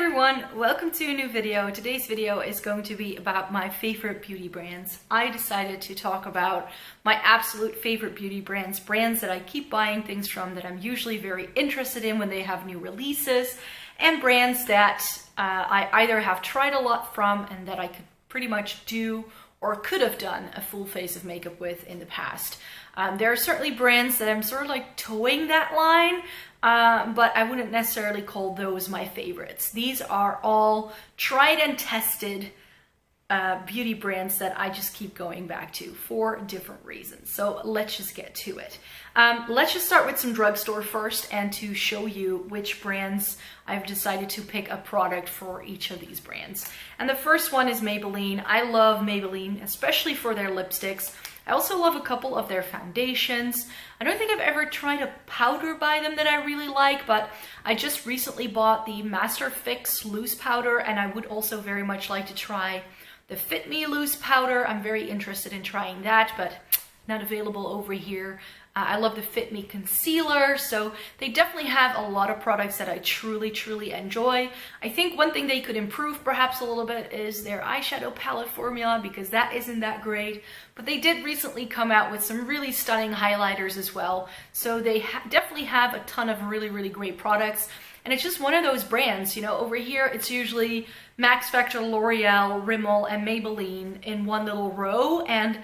everyone, welcome to a new video. Today's video is going to be about my favorite beauty brands. I decided to talk about my absolute favorite beauty brands, brands that I keep buying things from, that I'm usually very interested in when they have new releases, and brands that I either have tried a lot from and that I could pretty much do or could have done a full face of makeup with in the past. There are certainly brands that I'm sort of like towing that line, but I wouldn't necessarily call those my favorites. These are all tried and tested beauty brands that I just keep going back to for different reasons. So let's just get to it. Let's just start with some drugstore first, and to show you which brands I've decided to pick a product for each of these brands. And the first one is Maybelline. I love Maybelline, especially for their lipsticks. I also love a couple of their foundations. I don't think I've ever tried a powder by them that I really like, but I just recently bought the Master Fix loose powder, and I would also very much like to try the Fit Me loose powder. I'm very interested in trying that, but not available over here. I love the Fit Me concealer, so they definitely have a lot of products that I truly enjoy. I think one thing they could improve perhaps a little bit is their eyeshadow palette formula, because that isn't that great. But they did recently come out with some really stunning highlighters as well, so they definitely have a ton of really great products. And it's just one of those brands, you know, over here it's usually Max Factor, L'Oreal, Rimmel, and Maybelline in one little row, and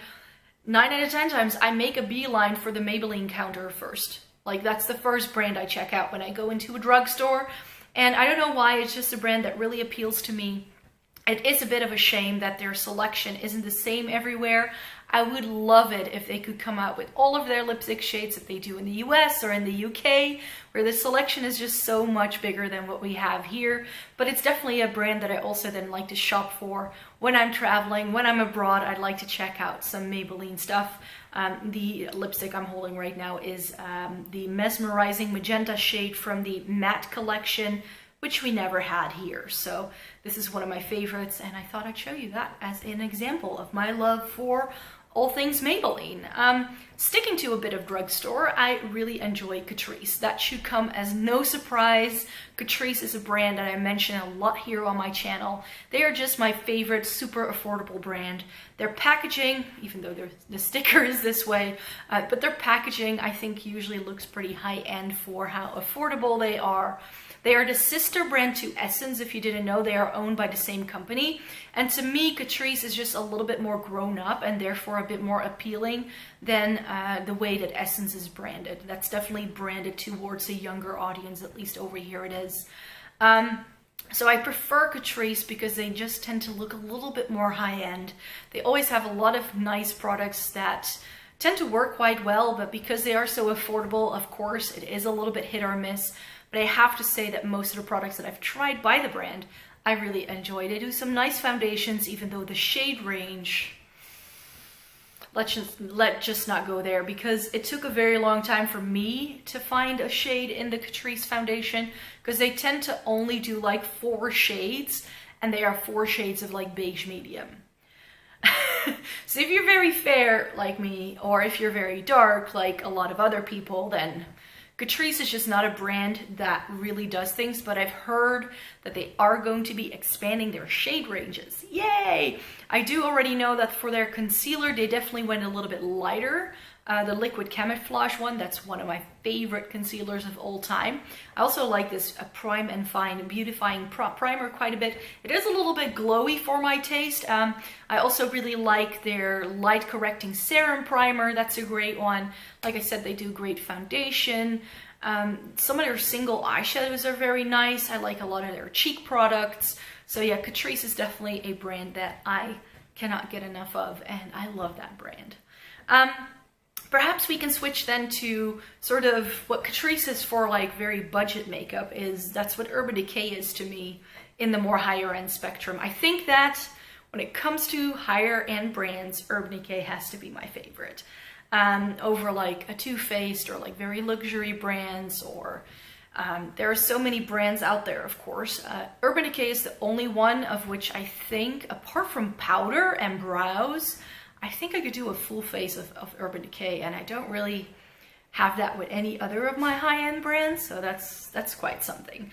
9 out of 10 times I make a beeline for the Maybelline counter first. Like, that's the first brand I check out when I go into a drugstore. And I don't know why, it's just a brand that really appeals to me. It is a bit of a shame that their selection isn't the same everywhere. I would love it if they could come out with all of their lipstick shades that they do in the US or in the UK, where the selection is just so much bigger than what we have here. But it's definitely a brand that I also then like to shop for when I'm traveling, when I'm abroad. I'd like to check out some Maybelline stuff. The lipstick I'm holding right now is the Mesmerizing Magenta shade from the Matte collection, which we never had here. So this is one of my favorites, and I thought I'd show you that as an example of my love for all things Maybelline. Sticking to a bit of drugstore, I really enjoy Catrice. That should come as no surprise. Catrice is a brand that I mention a lot here on my channel. They are just my favorite super affordable brand. Their packaging, even though the sticker is this way, but their packaging I think usually looks pretty high-end for how affordable they are. They are the sister brand to Essence. If you didn't know, they are owned by the same company. And to me, Catrice is just a little bit more grown up and therefore a bit more appealing than the way that Essence is branded. That's definitely branded towards a younger audience, at least over here it is. So I prefer Catrice because they just tend to look a little bit more high-end. They always have a lot of nice products that tend to work quite well, but because they are so affordable, of course, it is a little bit hit or miss. But I have to say that most of the products that I've tried by the brand, I really enjoy. They do some nice foundations, even though the shade range, let's just not go there, because it took a very long time for me to find a shade in the Catrice foundation, because they tend to only do like 4 shades, and they are 4 shades of like beige medium. So if you're very fair like me, or if you're very dark like a lot of other people, then Catrice is just not a brand that really does things, but I've heard that they are going to be expanding their shade ranges. Yay! I do already know that for their concealer, they definitely went a little bit lighter. The Liquid Camouflage one, that's one of my favorite concealers of all time. I also like this Prime and Fine Beautifying Primer quite a bit. It is a little bit glowy for my taste. I also really like their Light Correcting Serum Primer. That's a great one. Like I said, they do great foundation. Some of their single eyeshadows are very nice. I like a lot of their cheek products. So yeah, Catrice is definitely a brand that I cannot get enough of, and I love that brand. Perhaps we can switch then to sort of what Catrice is for, like very budget makeup. That's what Urban Decay is to me in the more higher end spectrum. I think that when it comes to higher end brands, Urban Decay has to be my favorite. Over like a Too Faced or like very luxury brands, or there are so many brands out there, of course. Urban Decay is the only one of which I think, apart from powder and brows, I think I could do a full face of Urban Decay, and I don't really have that with any other of my high-end brands, so that's quite something.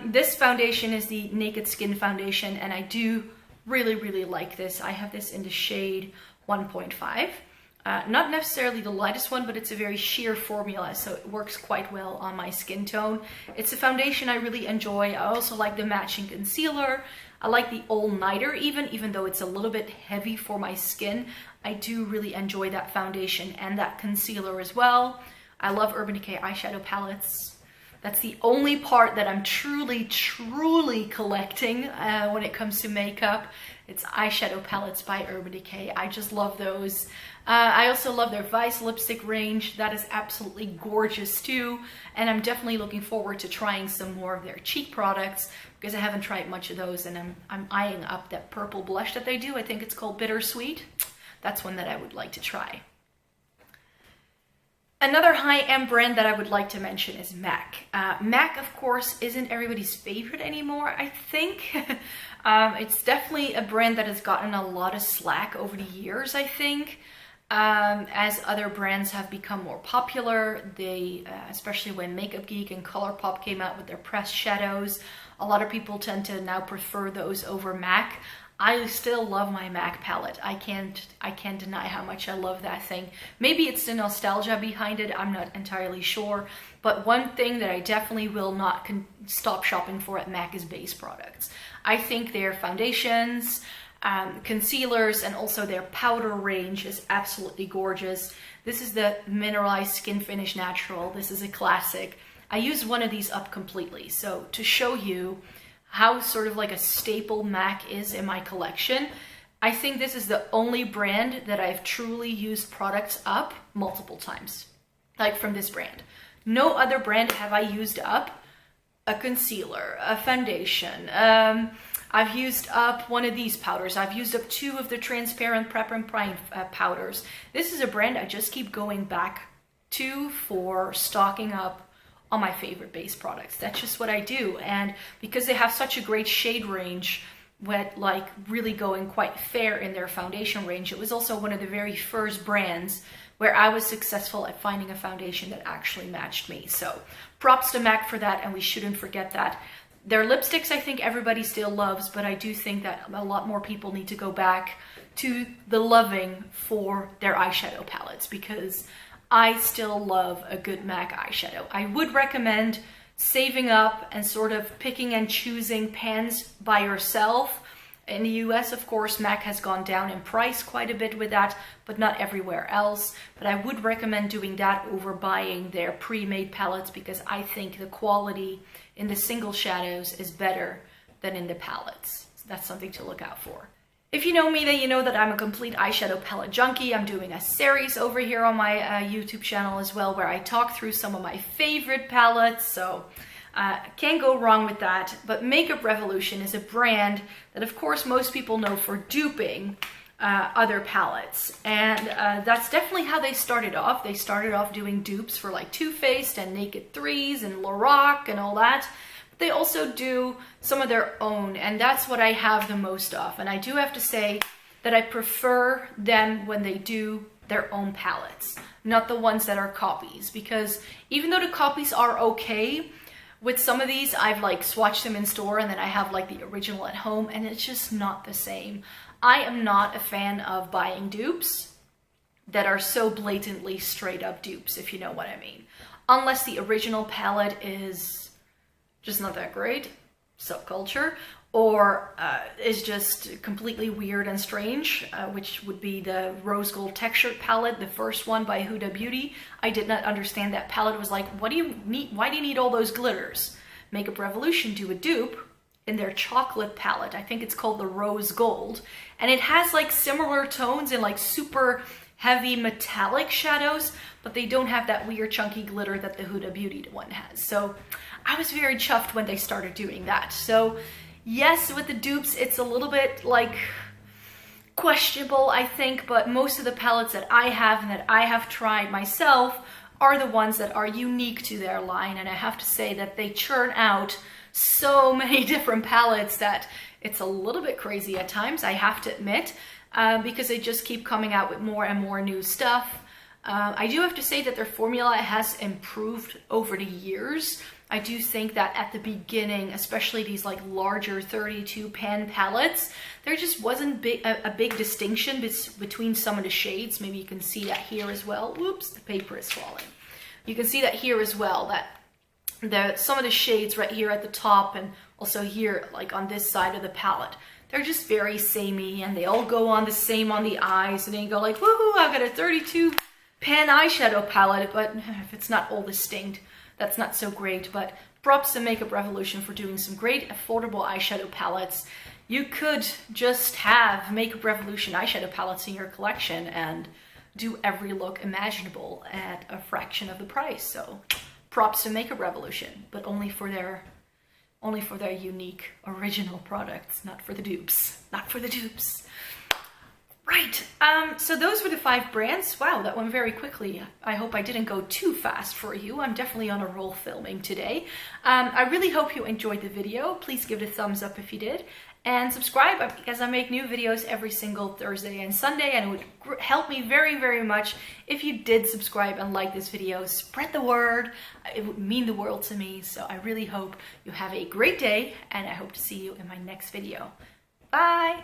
This foundation is the Naked Skin foundation, and I do really like this. I have this in the shade 1.5. Not necessarily the lightest one, but it's a very sheer formula, so it works quite well on my skin tone. It's a foundation I really enjoy. I also like the matching concealer. I like the all-nighter even though it's a little bit heavy for my skin. I do really enjoy that foundation and that concealer as well. I love Urban Decay eyeshadow palettes. That's the only part that I'm truly collecting when it comes to makeup. It's eyeshadow palettes by Urban Decay. I just love those. I also love their Vice lipstick range. That is absolutely gorgeous too. And I'm definitely looking forward to trying some more of their cheek products because I haven't tried much of those, and I'm eyeing up that purple blush that they do. I think it's called Bittersweet. That's one that I would like to try. Another high-end brand that I would like to mention is MAC. MAC, of course, isn't everybody's favorite anymore, I think. It's definitely a brand that has gotten a lot of slack over the years, I think. As other brands have become more popular, they, especially when Makeup Geek and ColourPop came out with their pressed shadows, a lot of people tend to now prefer those over MAC. I still love my MAC palette. I can't deny how much I love that thing. Maybe it's the nostalgia behind it, I'm not entirely sure. But one thing that I definitely will not stop shopping for at MAC is base products. I think their foundations, concealers, and also their powder range is absolutely gorgeous. This is the Mineralized Skin Finish Natural. This is a classic. I used one of these up completely. So to show you how sort of like a staple MAC is in my collection, I think this is the only brand that I've truly used products up multiple times, like from this brand. No other brand have I used up a concealer, a foundation. I've used up one of these powders. I've used up 2 of the transparent Prep and Prime powders. This is a brand I just keep going back to for stocking up on my favorite base products. That's just what I do. And because they have such a great shade range, with like really going quite fair in their foundation range, it was also one of the very first brands where I was successful at finding a foundation that actually matched me. So props to MAC for that, and we shouldn't forget that. Their lipsticks, I think everybody still loves, but I do think that a lot more people need to go back to the loving for their eyeshadow palettes, because I still love a good MAC eyeshadow. I would recommend saving up and sort of picking and choosing pans by yourself. In the US, of course, MAC has gone down in price quite a bit with that, but not everywhere else. But I would recommend doing that over buying their pre-made palettes, because I think the quality in the single shadows is better than in the palettes. So that's something to look out for. If you know me, then you know that I'm a complete eyeshadow palette junkie. I'm doing a series over here on my YouTube channel as well, where I talk through some of my favorite palettes, so can't go wrong with that. But Makeup Revolution is a brand that, of course, most people know for duping other palettes, and that's definitely how they started off. They started off doing dupes for like Too Faced and Naked 3s and Lorac and all that. They also do some of their own, and that's what I have the most of. And I do have to say that I prefer them when they do their own palettes, not the ones that are copies, because even though the copies are okay, with some of these I've like swatched them in store and then I have like the original at home, and it's just not the same. I am not a fan of buying dupes that are so blatantly straight up dupes, if you know what I mean. Unless the original palette is just not that great, subculture, or is just completely weird and strange, which would be the Rose Gold Textured palette, the first one by Huda Beauty. I did not understand that palette. It was like, what do you need? Why do you need all those glitters? Makeup Revolution do a dupe in their chocolate palette. I think it's called the Rose Gold, and it has like similar tones and like super heavy metallic shadows, but they don't have that weird chunky glitter that the Huda Beauty one has. So I was very chuffed when they started doing that. So yes, with the dupes, it's a little bit like questionable, I think, but most of the palettes that I have and that I have tried myself are the ones that are unique to their line. And I have to say that they churn out so many different palettes that it's a little bit crazy at times, I have to admit, because they just keep coming out with more and more new stuff. I do have to say that their formula has improved over the years. I do think that at the beginning, especially these like larger 32 pan palettes, there just wasn't a big distinction between some of the shades. Maybe you can see that here as well. Whoops, the paper is falling. You can see that here as well, that some of the shades right here at the top and also here, like on this side of the palette, they're just very samey and they all go on the same on the eyes. And then you go like, woohoo, I've got a 32 pan eyeshadow palette, but if it's not all distinct, that's not so great. But props to Makeup Revolution for doing some great affordable eyeshadow palettes. You could just have Makeup Revolution eyeshadow palettes in your collection and do every look imaginable at a fraction of the price. So props to Makeup Revolution, but only for their unique original products, not for the dupes. Not for the dupes. Right, so those were the 5 brands. Wow, that went very quickly. I hope I didn't go too fast for you. I'm definitely on a roll filming today. I really hope you enjoyed the video. Please give it a thumbs up if you did. And subscribe because I make new videos every single Thursday and Sunday, and it would help me very, very much if you did subscribe and like this video. Spread the word. It would mean the world to me. So I really hope you have a great day, and I hope to see you in my next video. Bye!